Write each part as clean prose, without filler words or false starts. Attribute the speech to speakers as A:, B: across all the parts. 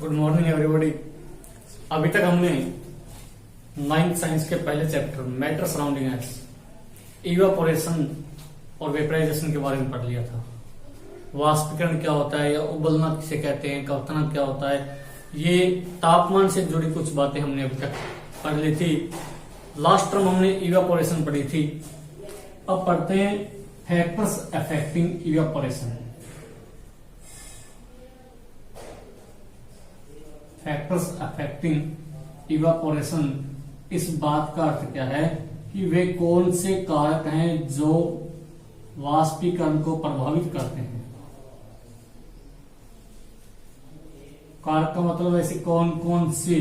A: Good morning everybody. अभी तक हमने 9th साइंस के पहले chapter matter surrounding S evaporation और वेपराइजेशन के बारे में पढ़ लिया था। वाष्पीकरण क्या होता है या उबलना किसे कहते हैं, कवथना क्या होता है, ये तापमान से जुड़ी कुछ बातें हमने अभी तक पढ़ ली थी। लास्ट टर्म हमने इवापोरेशन पढ़ी थी। अब पढ़ते हैं factors affecting evaporation. Factors affecting evaporation, इस बात का अर्थ क्या है कि वे कौन से कारक हैं जो वाष्पीकरण को प्रभावित करते हैं। कारक का मतलब ऐसी कौन कौन सी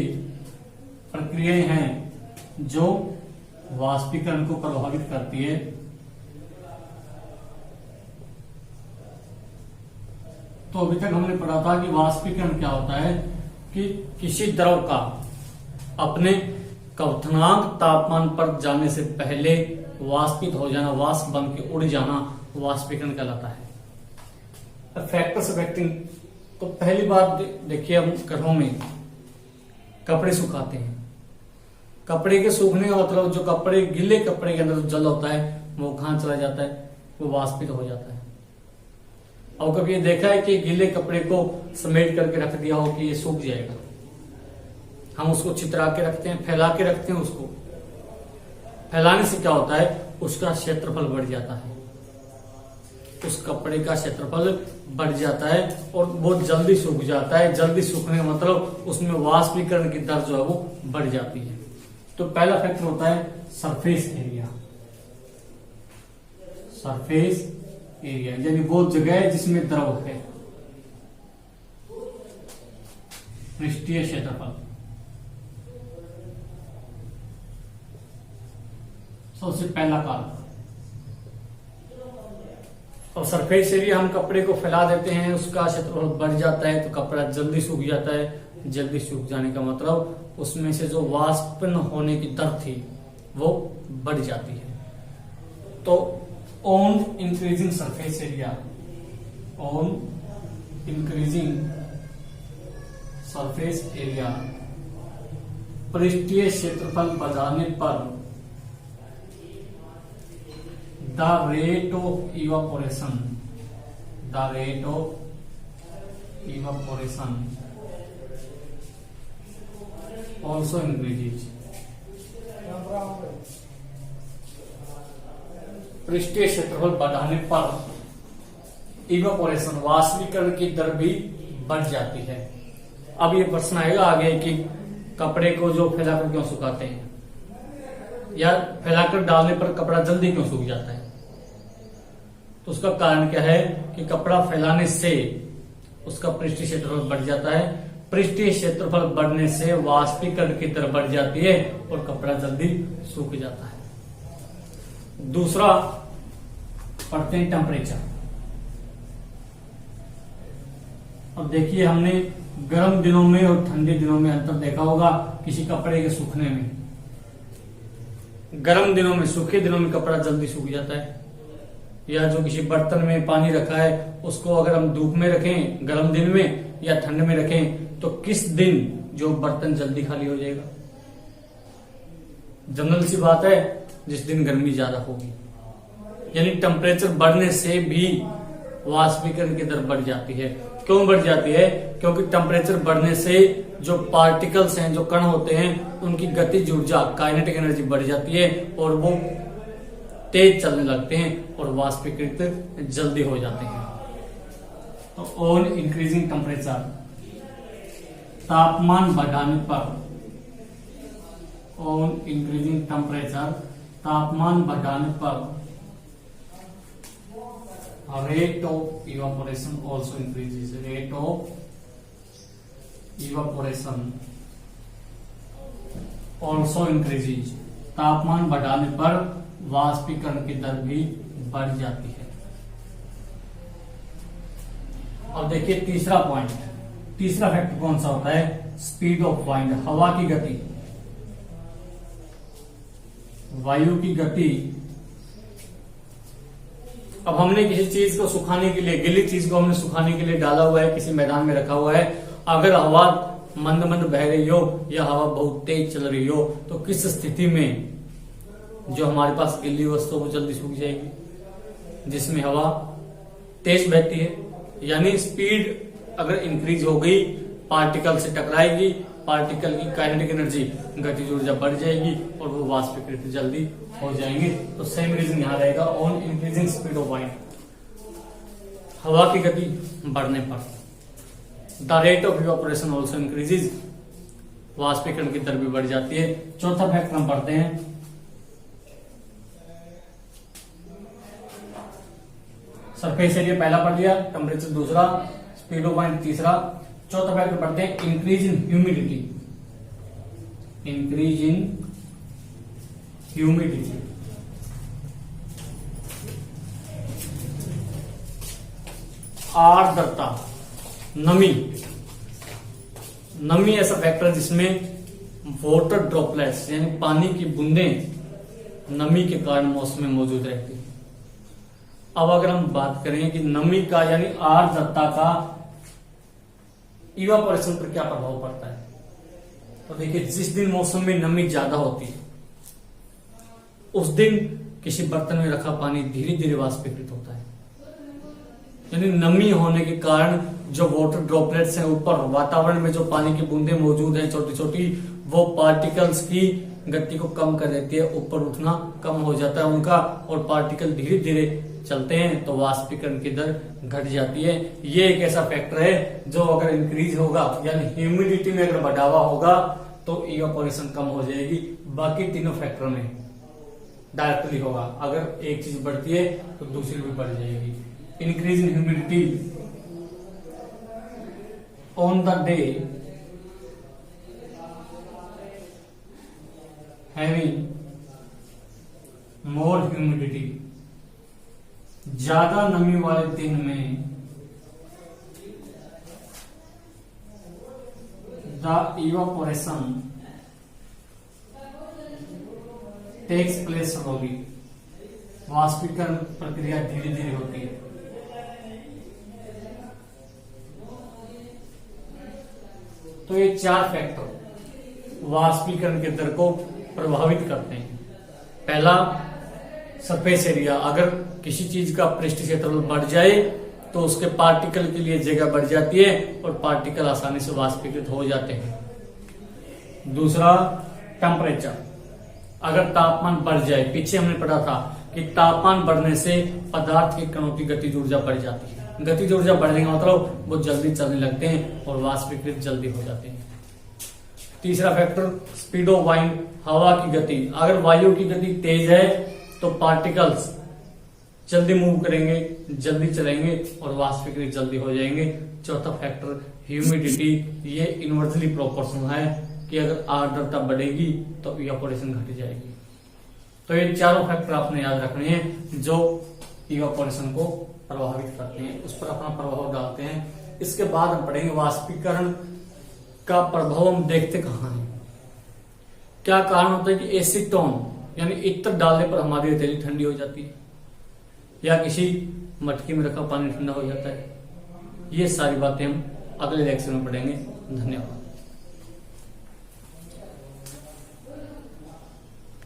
A: प्रक्रियाएं हैं जो वाष्पीकरण को प्रभावित करती है। तो अभी तक हमने पढ़ा था कि वाष्पीकरण क्या होता है कि किसी द्रव का अपने क्वथनांक तापमान पर जाने से पहले वाष्पित हो जाना, वाष्प बन के उड़ जाना वाष्पीकरण कहलाता है। फैक्टर्स अफेक्टिंग, तो पहली बात देखिए, हम घरों में कपड़े सुखाते हैं। कपड़े के सूखने का मतलब जो कपड़े, गीले कपड़े के अंदर जो जल होता है वो कहां चला जाता है, वो वाष्पित हो जाता है। और कभी ये देखा है कि गीले कपड़े को समेट करके रख दिया हो कि ये सूख जाएगा, हम उसको चित्रा के रखते हैं, फैला के रखते हैं। उसको फैलाने से क्या होता है, उसका क्षेत्रफल बढ़ जाता है, उस कपड़े का क्षेत्रफल बढ़ जाता है और बहुत जल्दी सूख जाता है। जल्दी सूखने का मतलब उसमें वाष्पीकरण की दर जो है वो बढ़ जाती है। तो पहला फैक्टर होता है सरफेस एरिया। सरफेस एरिया यानी वो जगह है जिसमें द्रव है, पृष्ठीय क्षेत्रफल। सबसे पहला कारक। और सरफेस एरिया, हम कपड़े को फैला देते हैं, उसका क्षेत्रफल बढ़ जाता है तो कपड़ा जल्दी सूख जाता है। जल्दी सूख जाने का मतलब उसमें से जो वाष्पन होने की दर थी वो बढ़ जाती है। तो on increasing surface area, on increasing surface area, पृष्ठीय क्षेत्रफल बढ़ाने पर the rate of evaporation, the rate of evaporation also increases. पृष्ठीय क्षेत्रफल बढ़ाने पर इवापोरेशन, वाष्पीकरण की दर भी बढ़ जाती है। अब ये प्रश्न आएगा आगे कि कपड़े को जो फैलाकर क्यों सुखाते हैं या फैलाकर डालने पर कपड़ा जल्दी क्यों सूख जाता है। तो उसका कारण क्या है कि कपड़ा फैलाने से उसका पृष्ठीय क्षेत्रफल बढ़ जाता है। पृष्ठीय क्षेत्रफल बढ़ने से वाष्पीकरण की दर बढ़ जाती है और कपड़ा जल्दी सूख जाता है। दूसरा पढ़ते हैं टेम्परेचर। अब देखिए, हमने गर्म दिनों में और ठंडे दिनों में अंतर देखा होगा किसी कपड़े के सूखने में। गर्म दिनों में, सूखे दिनों में कपड़ा जल्दी सूख जाता है। या जो किसी बर्तन में पानी रखा है उसको अगर हम धूप में रखें गर्म दिन में या ठंड में रखें तो किस दिन जो बर्तन जल्दी खाली हो जाएगा। जनरल सी बात है, जिस दिन गर्मी ज्यादा होगी। यानी टेम्परेचर बढ़ने से भी वाष्पीकरण की दर बढ़ जाती है। क्यों बढ़ जाती है? क्योंकि टेम्परेचर बढ़ने से जो पार्टिकल्स हैं, जो कण होते हैं, उनकी गतिज ऊर्जा, काइनेटिक एनर्जी बढ़ जाती है और वो तेज चलने लगते हैं और वाष्पीकृत जल्दी हो जाते हैं। तो ऑन इंक्रीजिंग टेम्परेचर, तापमान बढ़ाने पर, ऑन इंक्रीजिंग टेम्परेचर, तापमान बढ़ाने पर rate of evaporation also increases. Rate of evaporation also increases. तापमान बढ़ाने पर वाष्पीकरण की दर भी बढ़ जाती है। अब देखिए तीसरा पॉइंट, तीसरा फैक्टर कौन सा होता है? स्पीड ऑफ वाइंड, हवा की गति, वायु की गति। अब हमने किसी चीज को सुखाने के लिए, गीली चीज को हमने सुखाने के लिए डाला हुआ है, किसी मैदान में रखा हुआ है। अगर हवा मंद मंद बह रही हो या हवा बहुत तेज चल रही हो, तो किस स्थिति में जो हमारे पास गीली वस्तु वो जल्दी सूख जाएगी? जिसमें हवा तेज बहती है, यानी स्पीड अगर इंक्रीज हो गई, पार्टिकल से टकराएगी, पार्टिकल की काइनेटिक एनर्जी, गतिज ऊर्जा बढ़ जाएगी और वो वाष्पीकृत जल्दी हो जाएंगे। तो सेम रीजन यहाँ रहेगा, on increasing speed of wind, हवा की गति बढ़ने पर the rate of evaporation also increases, वाष्पीकरण की दर भी बढ़ जाती है। चौथा फैक्टर हम पढ़ते हैं, सरफेस एरिया पहला पढ़ लिया, टेम्परेचर दूसरा, स्पीड ऑफ वाइंड तीसरा। चौथा फैक्टर पढ़ते हैं increase in humidity, increase in humidity, आर्द्रता, नमी। नमी ऐसा फैक्टर जिसमें वाटर ड्रॉपलेट्स यानी पानी की बूंदें नमी के कारण मौसम में मौजूद रहती है। अब अगर हम बात करें कि नमी का यानी आर्द्रता का इवापोरेशन पर क्या प्रभाव पड़ता है, तो देखिए जिस दिन मौसम में नमी ज्यादा होती है उस दिन किसी बर्तन में रखा पानी धीरे धीरे वाष्पीकृत होता है, यानी नमी होने के कारण जो वाटर ड्रॉपलेट्स हैं ऊपर वातावरण में जो पानी की बूंदें मौजूद हैं छोटी छोटी, वो पार्टिकल्स की गति को कम कर देती है, ऊपर उठना कम हो जाता है उनका और पार्टिकल धीरे धीरे चलते हैं तो वाष्पीकरण की दर घट जाती है। ये एक ऐसा फैक्टर है जो अगर इंक्रीज होगा यानी ह्यूमिडिटी में अगर बढ़ावा होगा तो इवापोरेशन कम हो जाएगी। बाकी तीनों फैक्टर में डायरेक्टली होगा, अगर एक चीज बढ़ती है तो दूसरी भी बढ़ जाएगी। Increase in humidity on the day having more humidity, ज्यादा नमी वाले दिन में the evaporation takes place slowly, वाष्पीकरण प्रक्रिया धीरे धीरे होती है। तो ये चार फैक्टर वाष्पीकरण के दर को प्रभावित करते हैं। पहला सरफेस एरिया, अगर किसी चीज का पृष्ठ क्षेत्रफल बढ़ जाए तो उसके पार्टिकल के लिए जगह बढ़ जाती है और पार्टिकल आसानी से वाष्पीकृत हो जाते हैं। दूसरा टेम्परेचर, अगर तापमान बढ़ जाए, पीछे हमने पढ़ा था कि तापमान बढ़ने से पदार्थ के कणों की गतिज ऊर्जा बढ़ जाती है, गतिज ऊर्जा बढ़ने का मतलब वो जल्दी चलने लगते हैं और वाष्पीकृत जल्दी हो जाते हैं। तीसरा फैक्टर स्पीड ऑफ वाइंड, हवा की गति, अगर वायु की गति तेज है तो पार्टिकल्स जल्दी मूव करेंगे, जल्दी चलेंगे और वाष्पीकृत जल्दी हो जाएंगे। चौथा फैक्टर ह्यूमिडिटी, ये इनवर्सली प्रोपोर्शनल है कि अगर आर्द्रता बढ़ेगी तो इवापोरेशन घट जाएगी। तो ये चारों फैक्टर आपने याद रखने हैं जो इवापोरेशन को प्रभावित करते हैं, उस पर अपना प्रभाव डालते हैं। इसके बाद हम पढ़ेंगे वाष्पीकरण का प्रभाव हम देखते कहाँ है, क्या कारण होता है कि एसीटोन यानी इत्र डालने पर हमारी हथेली ठंडी हो जाती है या किसी मटकी में रखा पानी ठंडा हो जाता है। ये सारी बातें हम अगले लेक्चर में पढ़ेंगे। धन्यवाद।